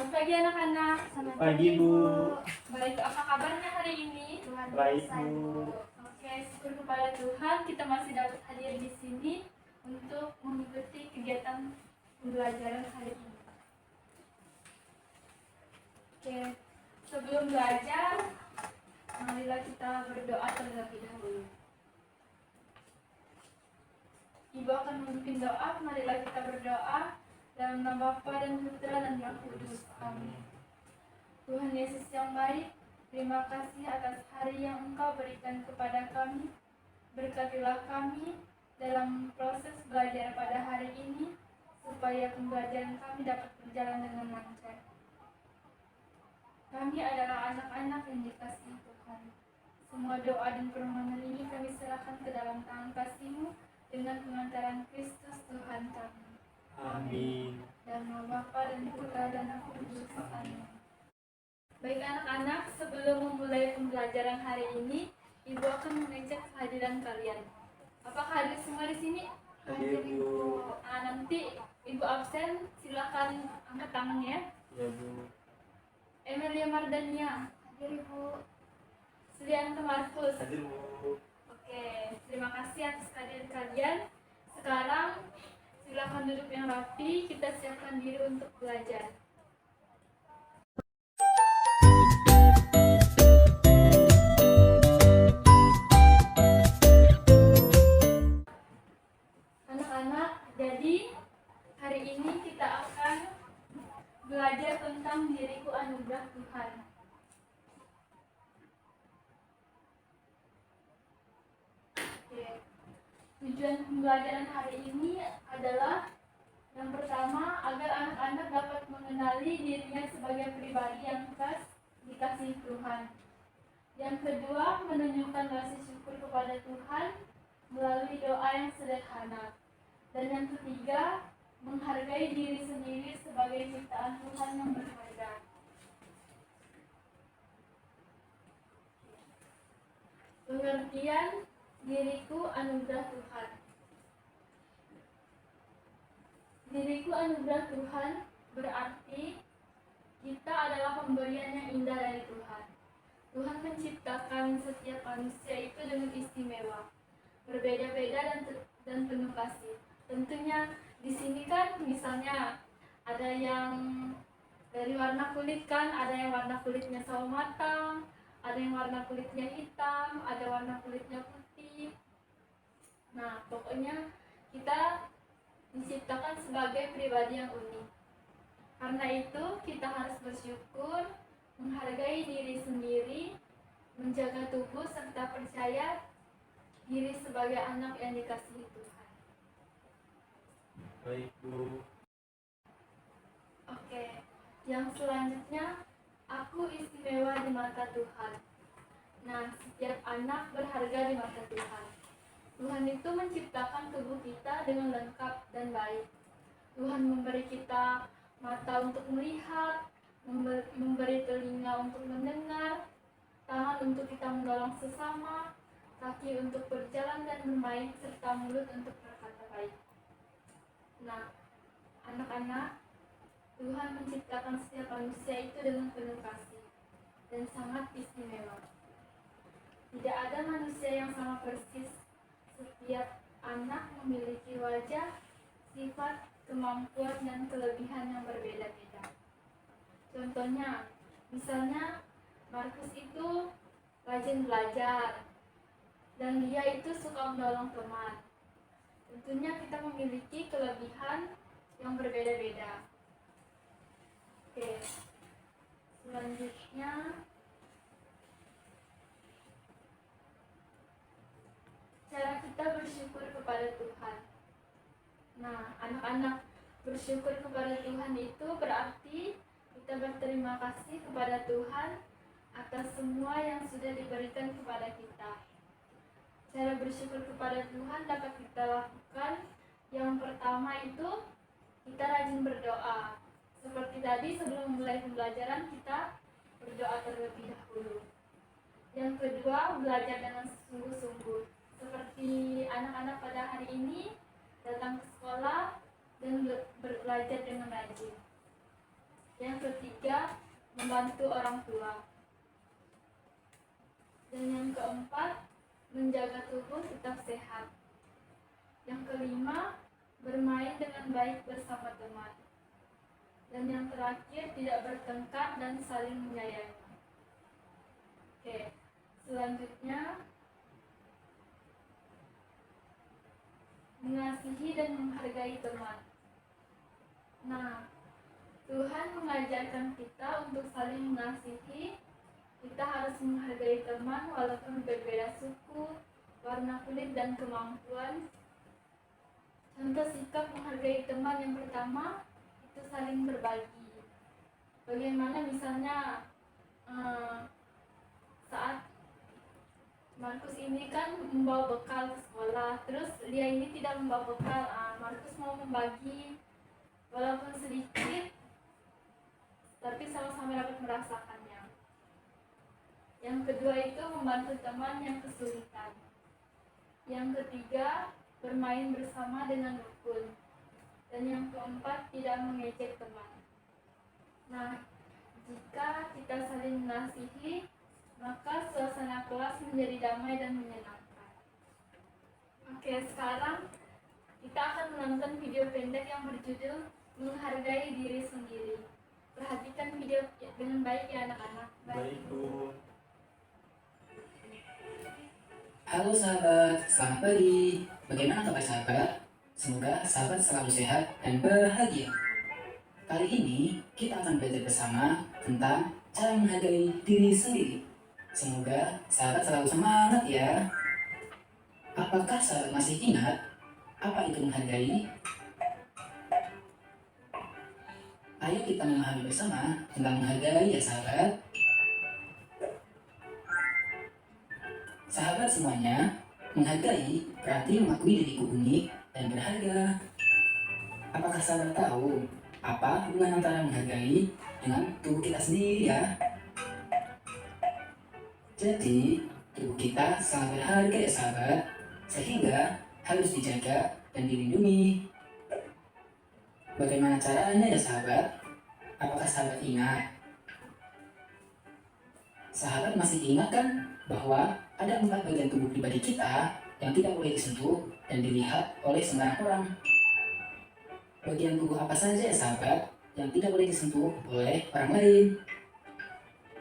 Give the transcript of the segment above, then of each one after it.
Selamat pagi anak-anak. Selamat pagi Bu. Baik, apa kabarnya hari ini? Baik Bu. Oke, syukur kepada Tuhan kita masih dapat hadir di sini untuk mengikuti kegiatan pembelajaran hari ini. Oke, sebelum belajar, marilah kita berdoa terlebih dahulu. Ibu akan memimpin doa, marilah kita berdoa dalam nama Bapa dan Putra dan Roh Kudus. Amin. Tuhan Yesus yang baik, terima kasih atas hari yang Engkau berikan kepada kami. Berkatilah kami dalam proses belajar pada hari ini, supaya pembelajaran kami dapat berjalan dengan lancar. Kami adalah anak-anak yang dikasihi Tuhan. Semua doa dan permohonan ini kami serahkan ke dalam tangan kasih-Mu dengan pengantaran Kristus Tuhan kami. Amin. Dan nama Bapa dan Putra dan Roh Kudus. Amin. Baik anak-anak, sebelum memulai pembelajaran hari ini, Ibu akan mengecek kehadiran kalian. Apakah hadir semua di sini? Hadir Bu. Nanti Ibu absen, silakan angkat tangan ya. Ya Bu. Emilia Mardania, hadir Ibu. Sulianto Markus. Hadir Bu. Oke, terima kasih atas kehadiran kalian. Sekarang silakan duduk yang rapi, kita siapkan diri untuk belajar. Anak-anak, jadi hari ini kita akan belajar tentang diriku anugerah Tuhan. Oke. Tujuan pembelajaran hari ini adalah yang pertama, agar anak-anak dapat mengenali dirinya sebagai pribadi yang khas dikasihi Tuhan. Yang kedua, menunjukkan rasa syukur kepada Tuhan melalui doa yang sederhana. Dan yang ketiga, menghargai diri sendiri sebagai ciptaan Tuhan yang berharga. Pengertian diriku anugerah Tuhan. Diriku anugerah Tuhan berarti kita adalah pemberian yang indah dari Tuhan. Tuhan menciptakan setiap manusia itu dengan istimewa, berbeda-beda dan penuh kasih. Tentunya di sini kan misalnya ada yang dari warna kulit kan, ada yang warna kulitnya sawo matang, ada yang warna kulitnya hitam, ada warna kulitnya putih. Nah, pokoknya kita diciptakan sebagai pribadi yang unik. Karena itu kita harus bersyukur, menghargai diri sendiri, menjaga tubuh serta percaya diri sebagai anak yang dikasihi Tuhan. Baik Bu. Oke, yang selanjutnya, aku istimewa di mata Tuhan. Nah, setiap anak berharga di mata Tuhan. Tuhan itu menciptakan tubuh kita dengan lengkap dan baik. Tuhan memberi kita mata untuk melihat, memberi telinga untuk mendengar, tangan untuk kita menolong sesama, kaki untuk berjalan dan bermain, serta mulut untuk berkata baik. Nah, anak-anak, Tuhan menciptakan setiap manusia itu dengan penuh kasih dan sangat istimewa. Tidak ada manusia yang sama persis. Setiap anak memiliki wajah, sifat, kemampuan, dan kelebihan yang berbeda-beda. Contohnya, misalnya Markus itu rajin belajar dan dia itu suka menolong teman. Tentunya kita memiliki kelebihan yang berbeda-beda. Oke, selanjutnya cara kita bersyukur kepada Tuhan. Nah, anak-anak, bersyukur kepada Tuhan itu berarti kita berterima kasih kepada Tuhan atas semua yang sudah diberikan kepada kita. Cara bersyukur kepada Tuhan dapat kita lakukan. Yang pertama itu kita rajin berdoa. Seperti tadi sebelum mulai pembelajaran kita berdoa terlebih dahulu. Yang kedua, belajar dengan sungguh-sungguh. Seperti anak-anak pada hari ini datang ke sekolah dan belajar dengan rajin. Yang ketiga, membantu orang tua. Dan yang keempat, menjaga tubuh tetap sehat. Yang kelima, bermain dengan baik bersama teman. Dan yang terakhir, tidak bertengkar dan saling menyayangi. Oke, selanjutnya mengasihi dan menghargai teman. Nah, Tuhan mengajarkan kita untuk saling mengasihi. Kita harus menghargai teman walaupun berbeda suku, warna kulit, dan kemampuan. Contoh sikap menghargai teman yang pertama itu saling berbagi. Bagaimana misalnya saat Markus ini kan membawa bekal ke sekolah, terus dia ini tidak membawa bekal. Markus mau membagi walaupun sedikit, tapi sama-sama dapat merasakannya. Yang kedua itu membantu teman yang kesulitan. Yang ketiga, bermain bersama dengan rukun. Dan yang keempat, tidak mengejek teman. Nah, jika kita saling mengasihi, maka suasana kelas menjadi damai dan menyenangkan. Oke, sekarang kita akan menonton video pendek yang berjudul Menghargai Diri Sendiri. Perhatikan video dengan baik ya anak-anak. Baik, Bu. Halo sahabat, selamat pagi. Bagaimana kabar sahabat? Semoga sahabat selalu sehat dan bahagia. Kali ini kita akan belajar bersama tentang cara menghargai diri sendiri. Semoga sahabat selalu semangat ya. Apakah sahabat masih ingat apa itu menghargai? Ayo kita memahami bersama tentang menghargai ya sahabat. Sahabat semuanya, menghargai berarti mengakui diriku unik dan berharga. Apakah sahabat tahu apa hubungan antara menghargai dengan tubuh kita sendiri ya? Jadi, tubuh kita sangat berharga ya sahabat, sehingga harus dijaga dan dilindungi. Bagaimana caranya ya sahabat? Apakah sahabat ingat? Sahabat masih ingat kan bahwa ada 4 bagian tubuh pribadi kita yang tidak boleh disentuh dan dilihat oleh sembarang orang. Bagian tubuh apa saja ya sahabat yang tidak boleh disentuh oleh orang lain?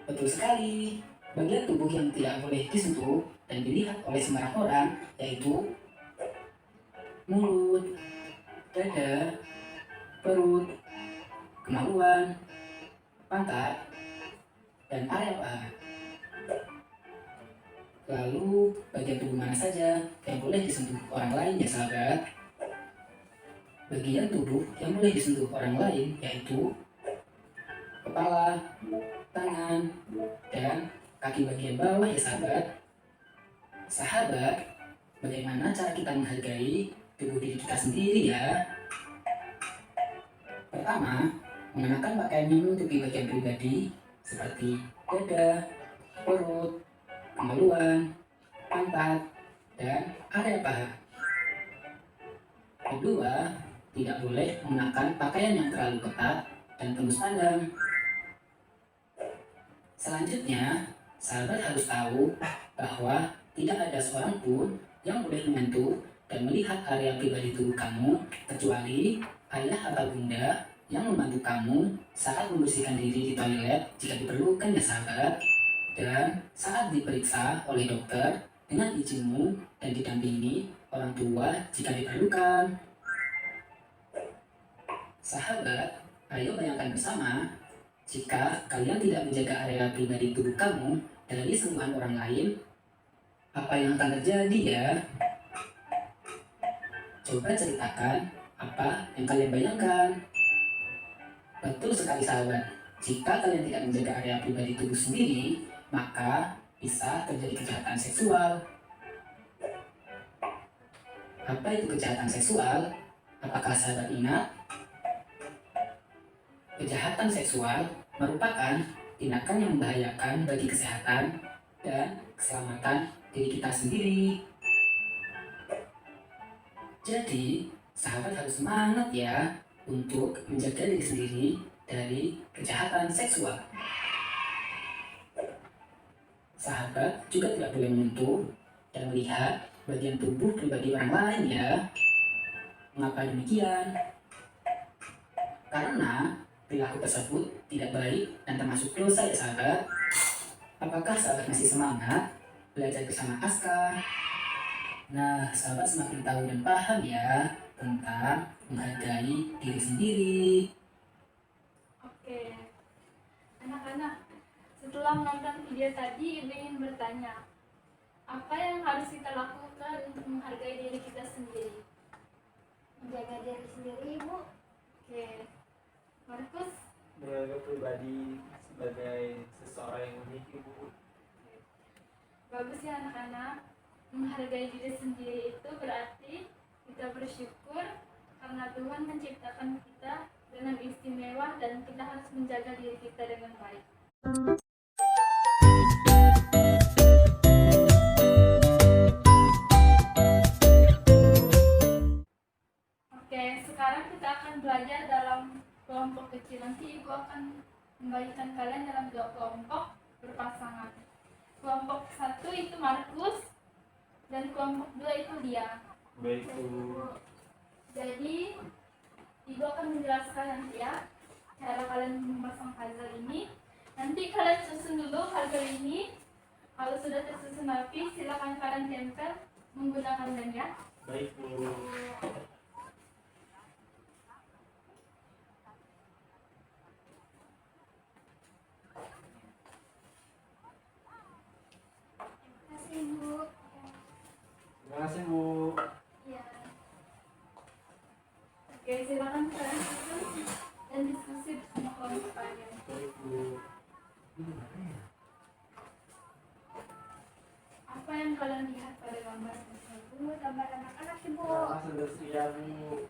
Betul sekali, bagian tubuh yang tidak boleh disentuh dan dilihat oleh sembarang orang yaitu mulut, dada, perut, kemaluan, pantat, dan area paha. Lalu, bagian tubuh mana saja yang boleh disentuh orang lain ya sahabat? Bagian tubuh yang boleh disentuh orang lain yaitu kepala, tangan, dan kaki bagian bawah ya sahabat. Sahabat, bagaimana cara kita menghargai tubuh diri kita sendiri ya? Pertama, mengenakan pakaian yang menutupi bagian pribadi seperti dada, perut, kemaluan, pantat, dan area paha. Kedua, tidak boleh mengenakan pakaian yang terlalu ketat dan tembus pandang. Selanjutnya, sahabat harus tahu bahwa tidak ada seorang pun yang boleh menyentuh dan melihat area pribadi tubuh kamu kecuali ayah atau bunda yang membantu kamu saat membersihkan diri di toilet jika diperlukan ya sahabat. Dan saat diperiksa oleh dokter dengan izinmu dan didampingi orang tua jika diperlukan. Sahabat, ayo bayangkan bersama, jika kalian tidak menjaga area pribadi tubuh kamu dari sentuhan orang lain, apa yang akan terjadi ya? Coba ceritakan apa yang kalian bayangkan. Betul sekali sahabat, jika kalian tidak menjaga area pribadi tubuh sendiri, maka bisa terjadi kejahatan seksual. Apa itu kejahatan seksual? Apakah sahabat ingat? Kejahatan seksual merupakan tindakan yang membahayakan bagi kesehatan dan keselamatan diri kita sendiri. Jadi, sahabat harus semangat ya untuk menjaga diri sendiri dari kejahatan seksual. Sahabat juga tidak boleh menyentuh dan melihat bagian tubuh pribadi orang lain ya. Mengapa demikian? Karena perilaku tersebut tidak baik dan termasuk dosa ya sahabat. Apakah sahabat masih semangat belajar bersama Aska? Nah, sahabat semakin tahu dan paham ya tentang menghargai diri sendiri. Oke, anak-anak, setelah menonton video tadi, Ibu ingin bertanya, apa yang harus kita lakukan untuk menghargai diri kita sendiri? Menjaga diri sendiri, Ibu. Oke, Markus, Menjaga pribadi sebagai seseorang yang unik, Ibu. bagus ya anak-anak. Menghargai diri sendiri itu berarti kita bersyukur karena Tuhan menciptakan kita dengan istimewa dan kita harus menjaga diri kita dengan baik. Oke, sekarang kita akan belajar dalam kelompok kecil. Nanti Ibu akan membagikan kalian dalam 2 kelompok berpasangan. Kelompok 1 itu Markus dan kelompok 2 itu Lia. Baik, Bu. Jadi Ibu akan menjelaskan nanti ya cara kalian memasang puzzle ini. Nanti kalian susun dulu puzzle ini. Kalau sudah tersusun rapi, silakan kalian tempel menggunakan lem ya. Baik, Bu. Kasih, Ibu. Terima kasih, Bu. Ya. Oke, silakan kalian susun dan diskusi bersama kelompok kalian. Baik, Bu. Apa yang kalian lihat pada gambar tersebut? Ibu, gambar anak-anak, Ibu. Nama sudah siap, Bu.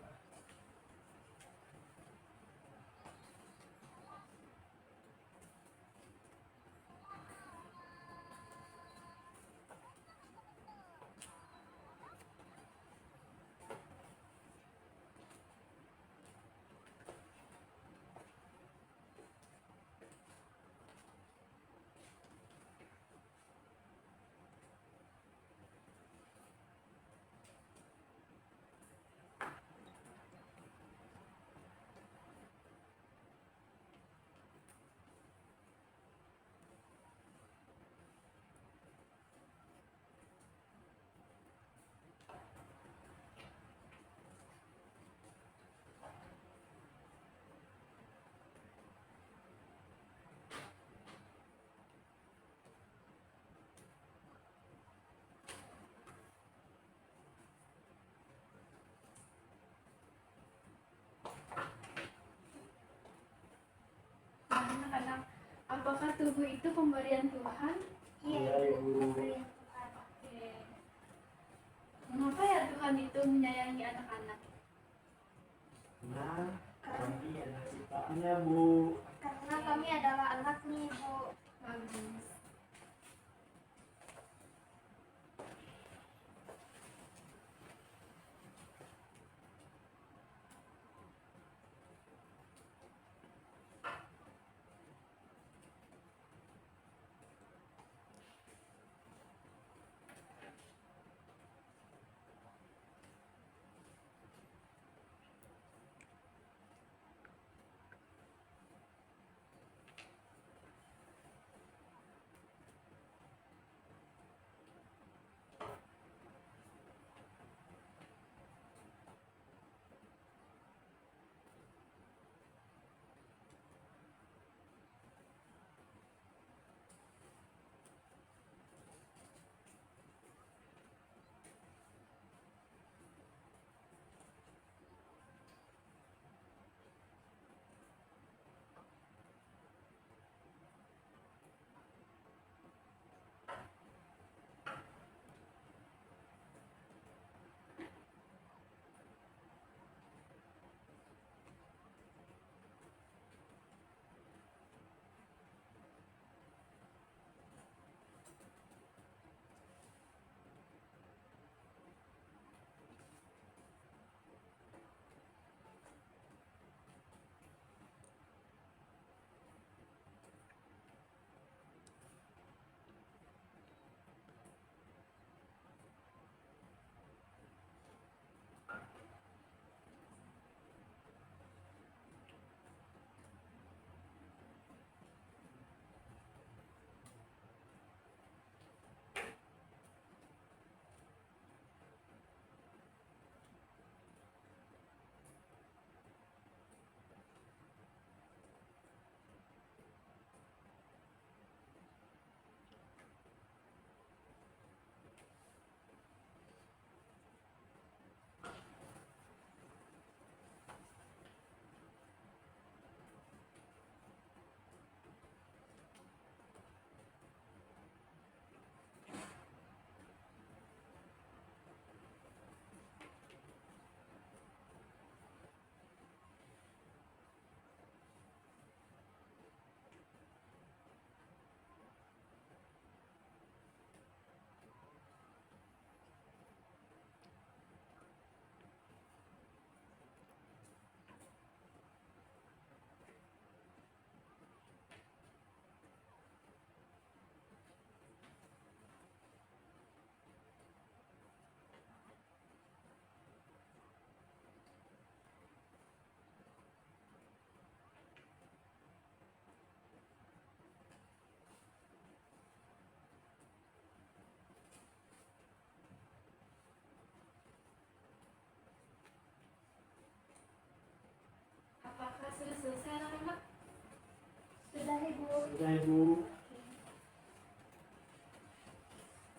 Nah, anak-anak, apakah tubuh itu pemberian Tuhan? Iya, Ibu. Pemberian Tuhan. Oke. Mengapa ya Tuhan itu menyayangi anak-anak? Nah, kami adalah ciptaannya, Bu. Karena kami adalah anaknya, Ibu. Bagus. Sudah Ibu.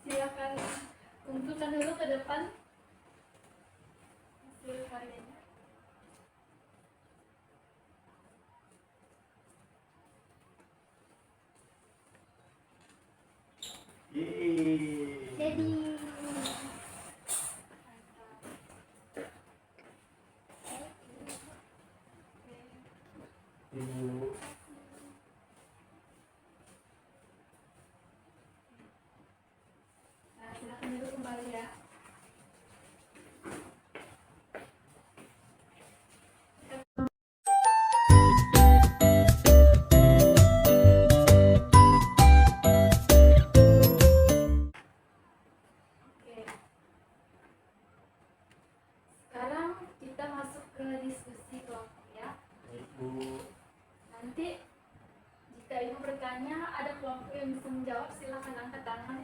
Silakan kumpulkan dulu ke depan hasil karyanya. Yeay. Jadi Ibu. Nah, silakan dulu kembali ya. Oke. Sekarang kita masuk ke diskusi kelompok ya. Baik Bu. Nanti jika ibu bertanya ada kelompok yang bisa menjawab, silakan angkat tangan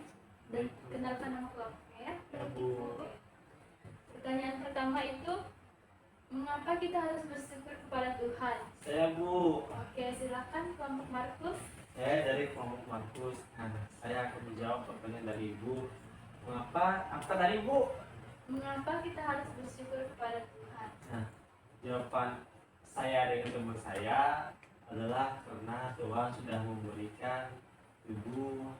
dan kenalkan nama kelompoknya ya. Ya Bu. Oke. Pertanyaan pertama itu, mengapa kita harus bersyukur kepada Tuhan? Saya Bu. Oke, silakan kelompok Markus. Saya dari kelompok Markus. Nah, saya akan menjawab pertanyaan dari Ibu. Mengapa? Apa tadi Bu? Mengapa kita harus bersyukur kepada Tuhan? Nah, jawaban saya dengan teman saya adalah karena Tuhan sudah memberikan tubuh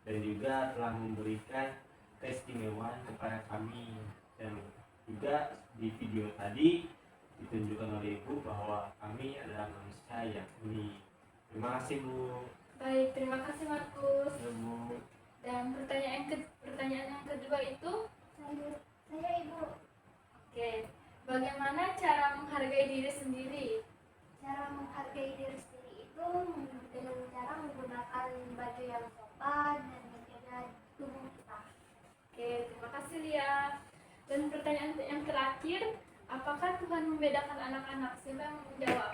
dan juga telah memberikan keistimewaan kepada kami, dan juga di video tadi ditunjukkan oleh Ibu bahwa kami adalah manusia yang unik. Terima kasih Bu. Baik, terima kasih Markus. Ya Bu. Dan pertanyaan yang kedua itu, saya Ibu. oke, bagaimana cara menghargai diri sendiri? Cara menghargai diri sendiri itu dengan cara menggunakan baju yang sopan dan menjaga tubuh kita. Oke, terima kasih Lia. Dan pertanyaan yang terakhir, apakah Tuhan membedakan anak-anak? Siapa yang menjawab?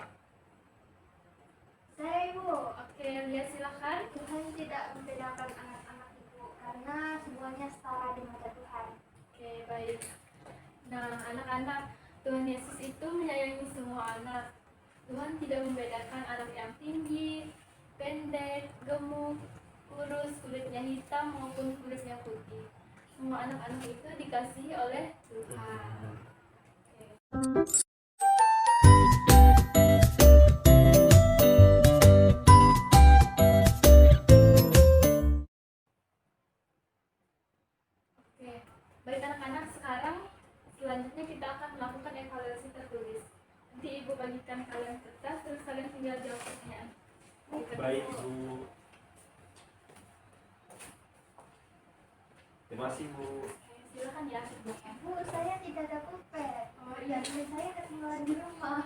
Saya Ibu. Oke, Lia silakan. Tuhan tidak membedakan anak-anak Ibu karena semuanya setara di mata Tuhan. Oke, baik. Nah, anak-anak, Tuhan Yesus itu menyayangi semua anak. Tuhan tidak membedakan anak yang tinggi, pendek, gemuk, kurus, kulitnya hitam maupun kulitnya putih. Semua anak-anak itu dikasihi oleh Tuhan. Oke. Oke, baik anak-anak, sekarang selanjutnya kita akan melakukan evaluasi tertulis. Nanti ibu bagikan kalian kertas, terus kalian tinggal jawab pertanyaan. di kertas. Baik Bu. Terima kasih Bu. Oke, silakan ya. Bu, saya tidak ada pulpen. Oh iya, Saya ketinggalan di rumah.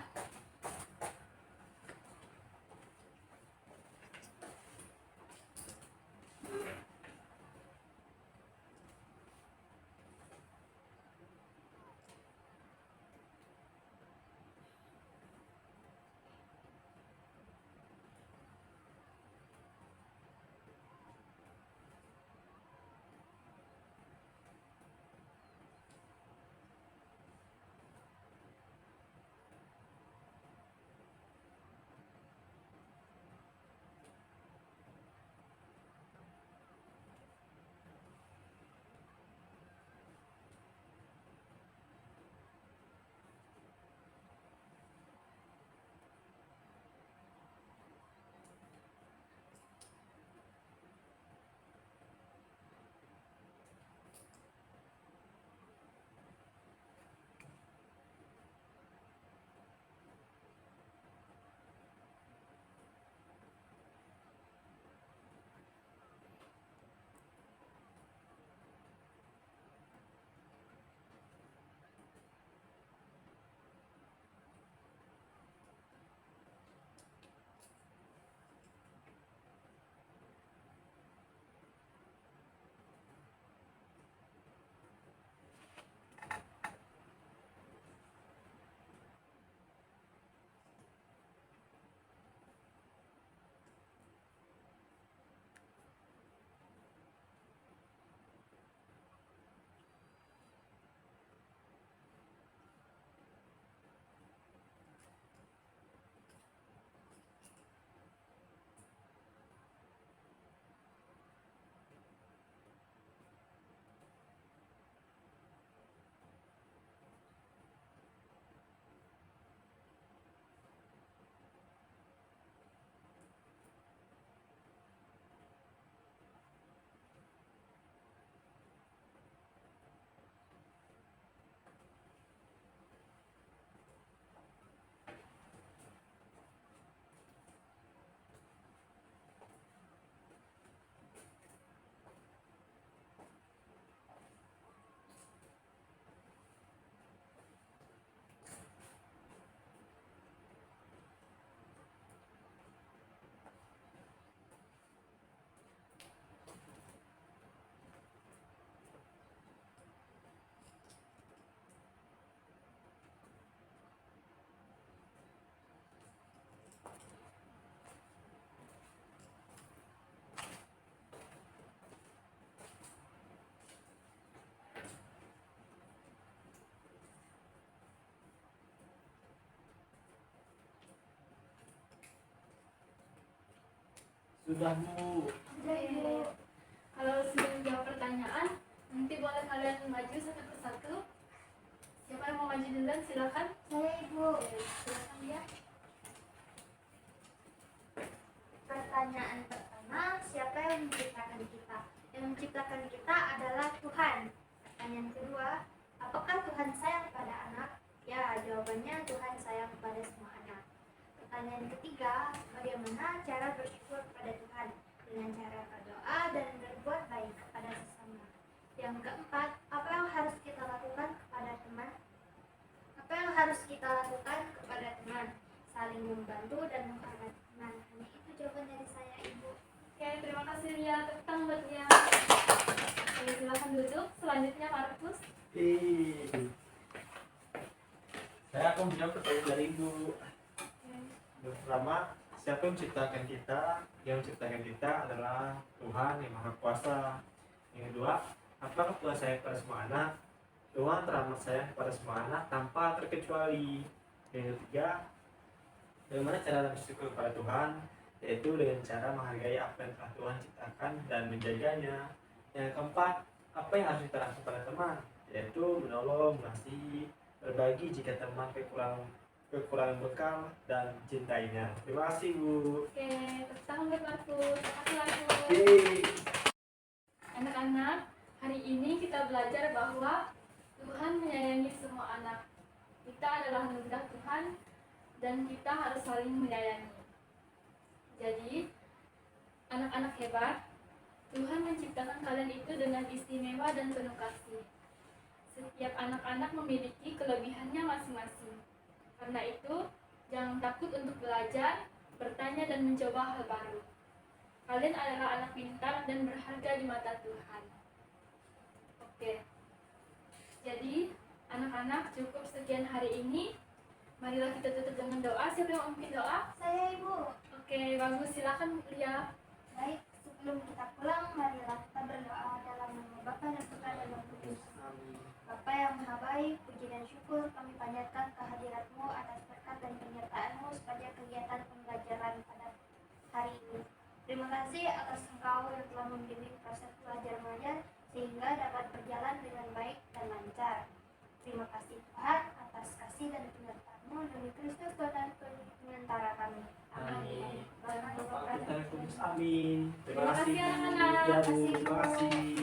Sudah Bu. Sudah Ibu. Kalau sudah menjawab pertanyaan, nanti boleh kalian maju satu persatu. Siapa yang mau maju duluan? Silakan. Saya Ibu. Silakan ya. Pertanyaan pertama, siapa yang menciptakan kita? Yang menciptakan kita adalah Tuhan. Pertanyaan kedua, apakah Tuhan sayang pada anak? Ya, jawabannya Tuhan sayang pada semua anak. Pertanyaan ketiga, bagaimana cara bersyukur kepada Tuhan? Dengan cara berdoa dan berbuat baik kepada sesama. Yang keempat, apa yang harus kita lakukan kepada teman? Apa yang harus kita lakukan kepada teman? Saling membantu dan menghormati teman. Hanya itu jawaban dari saya, Ibu. Oke, terima kasih Lia. Tepuk tangan buat Lia. Oke, silakan duduk. Selanjutnya Markus. Saya akan menjawab pertanyaan dari Ibu. Yang pertama, siapa yang menciptakan kita? Yang menciptakan kita adalah Tuhan yang Maha Kuasa. Yang kedua, apakah Tuhan sayang kepada semua anak? Tuhan teramat sayang kepada semua anak tanpa terkecuali. Yang ketiga, bagaimana cara bersyukur kepada Tuhan? Yaitu dengan cara menghargai apa yang telah Tuhan ciptakan dan menjaganya. Yang keempat, apa yang harus kita lakukan pada teman? Yaitu menolong, mengasihi, berbagi jika teman kekurangan bekal dan cintainya. Terima kasih Bu. Oke, tepuk tangan buat Markus. Terima kasih Markus. Yeay. Anak-anak, hari ini kita belajar bahwa Tuhan menyayangi semua anak. Kita adalah anugerah Tuhan dan kita harus saling menyayangi. Jadi, anak-anak hebat, Tuhan menciptakan kalian itu dengan istimewa dan penuh kasih. Setiap anak-anak memiliki kelebihannya masing-masing. Karena itu, jangan takut untuk belajar, bertanya dan mencoba hal baru. Kalian adalah anak pintar dan berharga di mata Tuhan. Oke. Jadi, anak-anak cukup sekian hari ini. Marilah kita tutup dengan doa. Siapa yang memimpin doa? Saya Ibu. Oke, bagus. Silakan Lia. Baik, sebelum kita pulang, marilah kita berdoa dalam nama Bapa dan Putra dan Roh Kudus. Bapa yang Maha Baik, puji dan syukur kami panjatkan kehadirat-Mu atas berkat dan penyertaan-Mu sepanjang kegiatan pembelajaran pada hari ini. Terima kasih atas Engkau yang telah membimbing proses belajar mengajar sehingga dapat berjalan dengan baik dan lancar. Terima kasih Tuhan atas kasih dan penyertaan-Mu demi Kristus Tuhan penyementara kami. Amin. Amin. Terima kasih Terima kasih, Bu. anak-anak. Ya, Bu. Terima kasih.